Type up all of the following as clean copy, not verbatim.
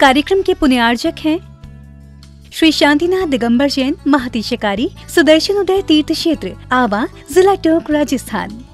कार्यक्रम के पुण्यार्जक हैं श्री शांतिनाथ दिगंबर जैन महातीशकारी सुदर्शन उदय तीर्थ क्षेत्र आवा, जिला टोंक, राजस्थान।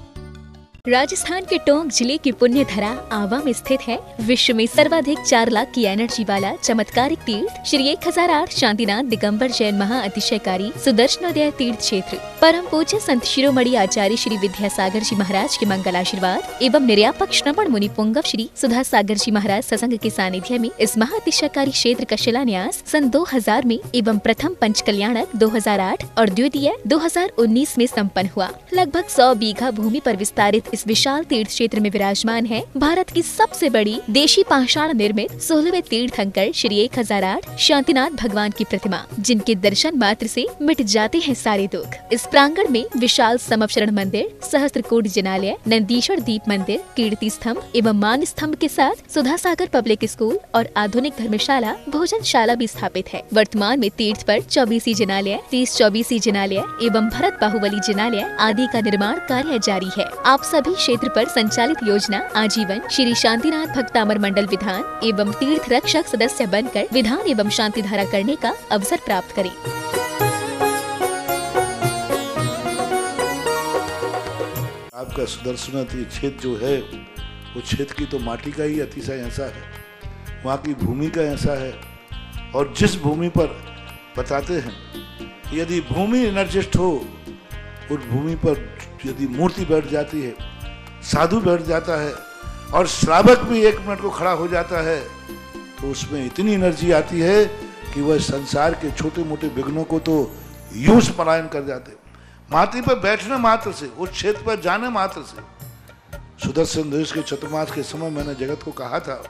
राजस्थान के टोंक जिले की पुण्य धरा आवा में स्थित है विश्व में सर्वाधिक 4 लाख की एनर्जी वाला चमत्कारिक तीर्थ श्री 1008 शांतिनाथ दिगंबर जैन महाअतिशयकारी सुदर्शनोदय तीर्थ क्षेत्र। परम पूज्य संत शिरोमणि आचार्य श्री विद्यासागर जी महाराज के मंगल आशीर्वाद एवं निर्यापक श्रवण मुनि पुंगव श्री सुधा सागर जी महाराज सत्संग के सानिध्य में इस महाअतिशयकारी क्षेत्र का शिलान्यास सन 2000 में एवं प्रथम पंच कल्याणक 2008 और द्वितीय 2019 में संपन्न हुआ। लगभग 100 बीघा भूमि पर विस्तारित इस विशाल तीर्थ क्षेत्र में विराजमान है भारत की सबसे बड़ी देशी पाषाण निर्मित 16वें तीर्थंकर श्री 1008 शांतिनाथ भगवान की प्रतिमा, जिनके दर्शन मात्र से मिट जाते हैं सारे दुख। इस प्रांगण में विशाल समवशरण मंदिर, सहस्त्रकूट जिनालय, नंदीश्वर दीप मंदिर, कीर्ति स्तंभ एवं मान स्तंभ के साथ सुधा सागर पब्लिक स्कूल और आधुनिक धर्मशाला, भोजनशाला भी स्थापित है। वर्तमान में तीर्थ पर 24 जिनालय, 30-24 जिनालय एवं भरत बाहुबली जिनालय आदि का निर्माण कार्य जारी है। आप सभी क्षेत्र पर संचालित योजना आजीवन श्री शांतिनाथ भक्तामर मंडल विधान एवं तीर्थ रक्षक सदस्य बनकर विधान एवं शांति धारा करने का अवसर प्राप्त करें। आपका सुदर्शन क्षेत्र जो है वो क्षेत्र की तो माटी का ही अतिशय ऐसा है, वहाँ की भूमि का ऐसा है। और जिस भूमि पर बताते हैं यदि भूमि एनर्जिस्ट हो, उस भूमि पर यदि मूर्ति बैठ जाती है, साधु बैठ जाता है और श्रावक भी 1 मिनट को खड़ा हो जाता है, तो उसमें इतनी एनर्जी आती है कि वह संसार के छोटे मोटे विघ्नों को तो यूं पलायन कर जाते। माटी पर बैठने मात्र से, उस क्षेत्र पर जाने मात्र से। सुदर्शन देश के चतुर्मास के समय मैंने जगत को कहा था,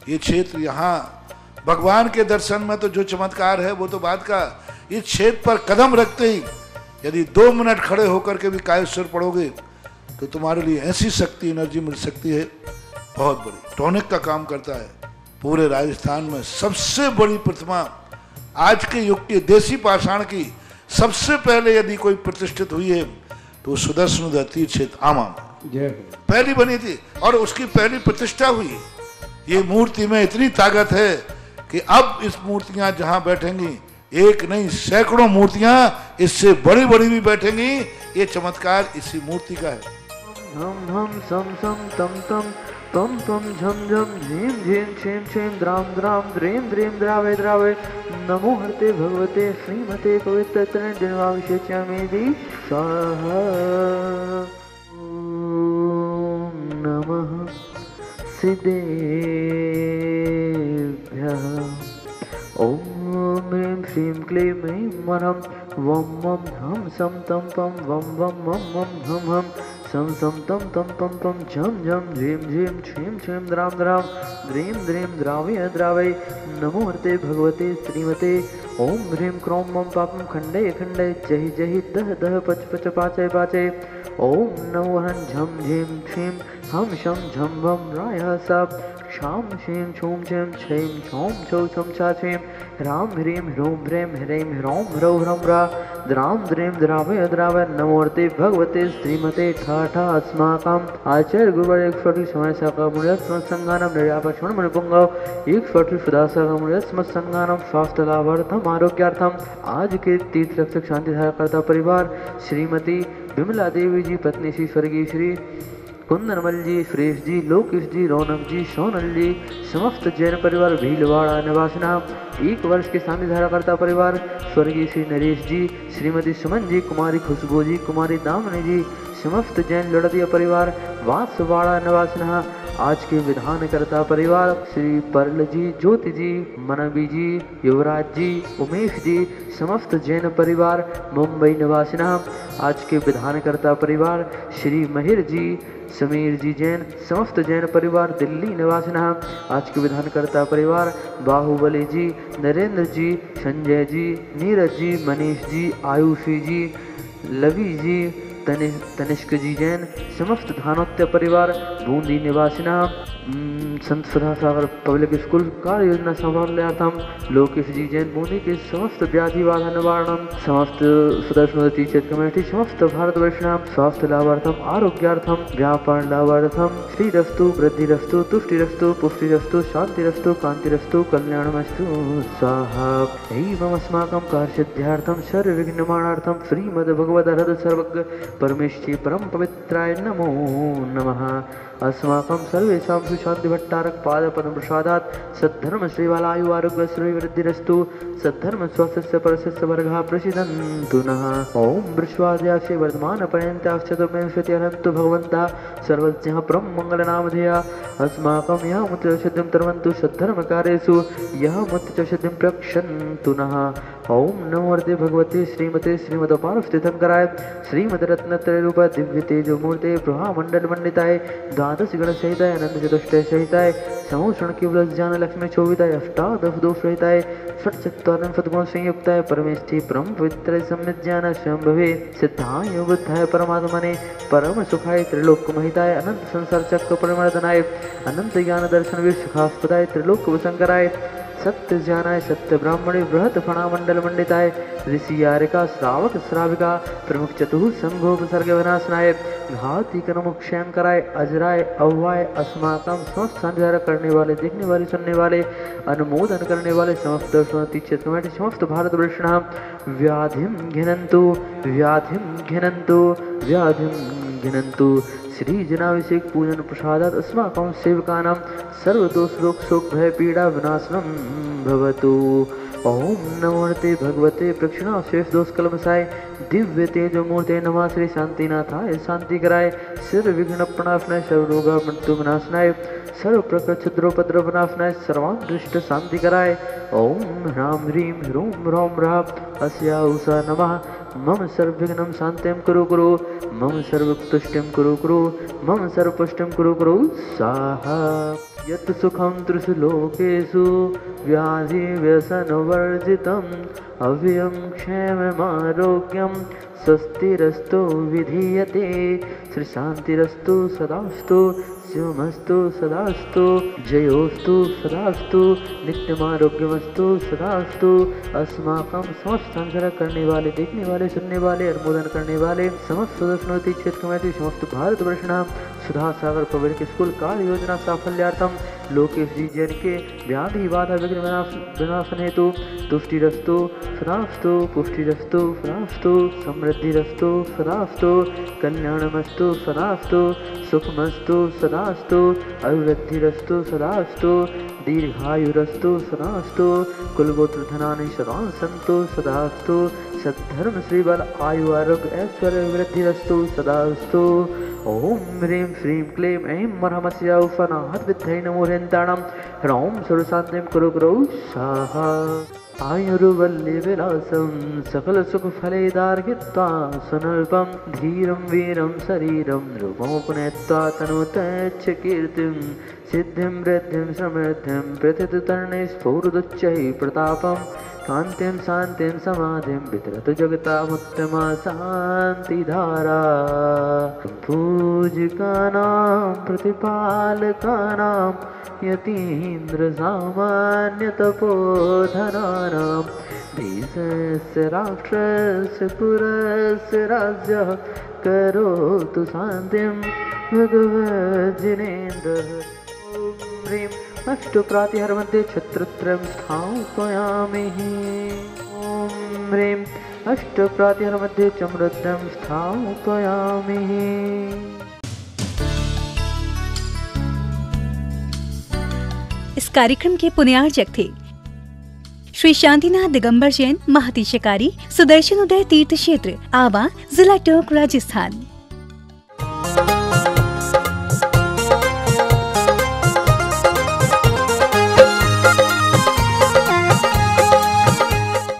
ये क्षेत्र यहाँ भगवान के दर्शन में तो जो चमत्कार है वो तो बात का, इस क्षेत्र पर कदम रखते ही यदि 2 मिनट खड़े होकर के भी कायेश्वर पढ़ोगे तो तुम्हारे लिए ऐसी शक्ति, एनर्जी मिल सकती है बहुत बड़ी। टॉनिक का काम करता है। पूरे राजस्थान में सबसे बड़ी प्रतिमा आज के युग के देसी पाषाण की सबसे पहले यदि कोई प्रतिष्ठित हुई है तो सुदर्शन उदय तीर्थ क्षेत्र आमा में पहली बनी थी और उसकी पहली प्रतिष्ठा हुई है। ये मूर्ति में इतनी ताकत है कि अब इस मूर्तियां जहां बैठेंगी, एक नहीं सैकड़ों मूर्तियां इससे बड़ी बड़ी भी बैठेंगी। ये चमत्कार इसी मूर्ति का है। हम सम सम तम तम तम तम झम झम झीम झीम छेम छेम द्राम द्राम द्रेम द्रेम द्रावे द्रावे नमो हरते भगवते श्रीमते पवित्र तरणिर्वाविशेच्यामेदि स्वाहा। ओम नमः सिद्धेभ्यः। ओम ह्रीं श्रीं क्लीं ऐं वरं वं वं हम सम तम पम वं वं मं मं हम हम सम सम तम तम पम पम झम झम झीम झीम छीम छीम द्राम द्राम द्रीम द्रीम द्रावय द्रावय नमो हरते भगवते श्रीमते। ओम ह्रीं क्रों मं पापं खंडय खंडय जहि जहि दह दह पच पच पाचय पाचय। ओम नमो हं झम झीम छीम हम शम झम भम रायः साप शाम शेम छोम छेम छेम छोम छौ छम छा छेम राम ह्रीं ह्रों ह्रें ह्रें ह्रौं ह्रौ ह्रम रा द्राम द्रेम द्रावय द्रावय नमोर्ते भगवते श्रीमते ठाठा अस्माकम् आचार्य गुरुवर 140 समय साका मुनियत संगानम निर्यापक्षण मणिपुंगव 140 सुदासा मुनियत संगानम स्वास्थ्य लाभार्थम आरोग्यार्थम। आज के तीर्थ रक्षक शांति धारा करता परिवार श्रीमती विमला देवी जी पत्नी श्री स्वर्गीय श्री कुंदनमल जी, सुरेश जी, लोकेश जी, रौनक जी, सोनल जी, समस्त जैन परिवार भीलवाड़ा निवासिना 1 वर्ष के शांति धारा करता परिवार स्वर्गीय श्री नरेश जी, श्रीमती सुमन जी, कुमारी खुशबू जी, कुमारी दामनी जी, समस्त जैन लड़दिया परिवार वासवाड़ा निवासिना। आज के विधान करता परिवार श्री परल जी, ज्योति जी, मनवी जी, युवराज जी, उमेश जी, समस्त जैन परिवार मुंबई निवासिना। आज के विधान करता परिवार श्री महिर जी, समीर जी जैन, समस्त जैन परिवार दिल्ली निवासिना। आज के विधान करता परिवार बाहुबली जी, नरेंद्र जी, संजय जी, नीरज जी, मनीष जी, आयुषी जी, लवी जी, तनिष्क जी जैन समस्त धानोत्य परिवार बूंदी निवासिना संत सुधा सागर पब्लिक स्कूल कार्य योजना संभालनार्थम लोकेश जी जैन बूंदी के समस्त व्याधि बाधा निवारणम समस्त सुदर्शनोदय चेत कमेटी समस्त भारतवर्षाणां स्वास्थ्य लाभार्थम आरोग्यार्थम व्यापार लाभार्थम श्रीरस्तु वृद्धिरस्तु तुष्टिरस्तु पुष्टिरस्तु शांतिरस्तु कांतिरस्तु कल्याणमस्तु स्वाहा। एवं अस्माकं कार्यसिद्ध्यार्थं सर्वविघ्न निवारणार्थं श्रीमद्भगवद्रहृद सर्वज्ञ परमेश्वरी परम पवित्राय नमो नमः। अस्माकं सर्वेषां सुशांति भट्टारक पाद पद्म प्रसादात् सद्धर्म श्रीवालायु आरोग्य श्री वृद्धिरस्तु सद्धर्म स्वास्थ्य परस्य वर्गः प्रसिद्धन्तु नः। ओम वृषवाद्यास्य वर्धमान पर्यन्ताश्च चतुर्विंशति अनन्तु भगवन्तः सर्वज्ञः परम मंगलनामधेया अस्माकं यः मुत्तसिद्धिं तरवन्तु सद्धर्म कार्येषु यः मुत्तसिद्धिं प्रक्षन्तु नः। ओम नमोर्ते भगवते श्रीमते श्रीमदपारस्थितंकराय श्रीमद्रत्नत्रय रूप दिव्य तेजो मूर्ते प्रभा मंडल मंडिताय द्वादश गण सहिताय अनंत चतुष्टय सहिताय समूषण केवल ज्ञान लक्ष्मी शोभिताय अष्टादश दोष रहिताय षट चत्वारिंशत् सद्गुण संयुक्ताय परमेष्ठी परम पवित्र सम्यक ज्ञान शंभवे सिद्धाय बुद्धाय परमात्मने परम सुखाय त्रिलोक महिताय अनंत संसार चक्र परिमर्दनाय अनंत ज्ञान दर्शन विश्वास्पदाय त्रिलोक वसंकराय सत्य ज्ञानाय सत्य ब्राह्मणे बृहत फणामंडल मंडिताय ऋषि यारिका श्रावक श्राविका प्रमुख चतुः संघोपसर्ग विनाशनाय घाती कर्मक्षयंकराय अजराय अव्वाय अस्माकं समस्त संध्यार करने वाले देखने वाले सुनने वाले अनुमोदन करने वाले समस्त दर्शनार्थी क्षेत्र समस्त भारत वर्षाणां व्याधिं घिनन्तु व्याधिं घिनन्तु व्याधिं घिनन्तु। श्री जनाभिषेक पूजन प्रसादात् अस्माकं सेवकानां सर्वदोष रोग शोक भय पीड़ा विनाशनम भवतु। ओम नमोते भगवते प्रक्षिणा शेष दोष कलमसाय दिव्य तेजो मूर्ते नमः श्री शांतिनाथाय शांति कराय सर्व विघ्न प्रणाशनाय सर्व रोग मृत्यु विनाशनाय सर्व प्रकृत क्षुद्रोपद्रव विनाशनाय सर्वांग दृष्ट शांति कराय। ओम ह्रां ह्रीं ह्रूं ह्रौं ह्रां अस्या उषा नमः मम सर्वविघ्नं शान्तिं कुरु कुरु मम सर्वतुष्टिं कुरु कुरु मम सर्वपुष्टिं कुरु कुरु स्वाहा। यत् सुखं त्रिषु लोकेषु व्याधि व्यसनवर्जितम् अव्ययं क्षेममारोग्यं स्वस्तिरस्तु विधीयते श्री शान्तिरस्तु सदास्तु शिवमस्तु सदास्तु जयोस्तु सदास्तु नित्यमारोग्यमस्तु सदास्तु। अस्माकं समस्त संसार करने वाले देखने वाले सुनने वाले अनुमोदन करने वाले समस्त सदस्यों क्षेत्र कमेटी समस्त भारतवर्षाणां सुधा सागर पब्लिक स्कूल कार्य योजना साफल्यार्थम लोकेश जी जैन के व्याधि बाधा विघ्न विनाशन हेतु तुष्टिरस्तु सदास्तु पुष्टिरस्तु सदास्तु समृद्धिरस्तु सदास्तु कल्याणमस्तु सदास्तु सुखमस्तु सदास्तु अभिवृद्धिरस्तु सदास्तु दीर्घायुरस्तु सदास्तु कुलगोत्र धनानि सदा सन्तु सदास्तु सद्धर्म श्रीबल आयु आरोग्य ऐश्वर्य वृद्धिरस्तु सदास्तु। ओम ह्रीं श्रीं क्लीं ऐं मरहमस्या उफनाहत विद्यै नमो ह्रेन्ताणं ह्रौं सर्वशान्तिं कुरु कुरु स्वाहा। आयुर्वल्ली विलासं सकल सुख फलेदार्घ्यत्वा सुनल्पं धीरं वीरं शरीरं रूपमुपनेत्वा तनुतैच्छ कीर्तिं सिद्धिं वृद्धिं समृद्धिं प्रथिततर्णे स्फुरदुच्चैः प्रतापं कान्तिं शान्तिं समाधिं वितरतु जगतामुत्तमा शान्तिधारा। पूजिकानां प्रतिपालकानां यतीन्द्र सामान्य तपोधनानां देशस्य राष्ट्रस्य पुरस्य राज्यः करोतु शान्तिं भगवज्जिनेन्द्रः। ॐ ह्रीं अष्टप्रातिहार मध्ये छत्रत्रयं स्थापयामि। ॐ ह्रीं अष्टप्रातिहार मध्ये चमृद्रं स्थापयामि। इस कार्यक्रम के पुण्यार्जक थे श्री शांतिनाथ दिगंबर जैन महातिशकारी सुदर्शन उदय तीर्थ क्षेत्र आवा जिला टोंक राजस्थान।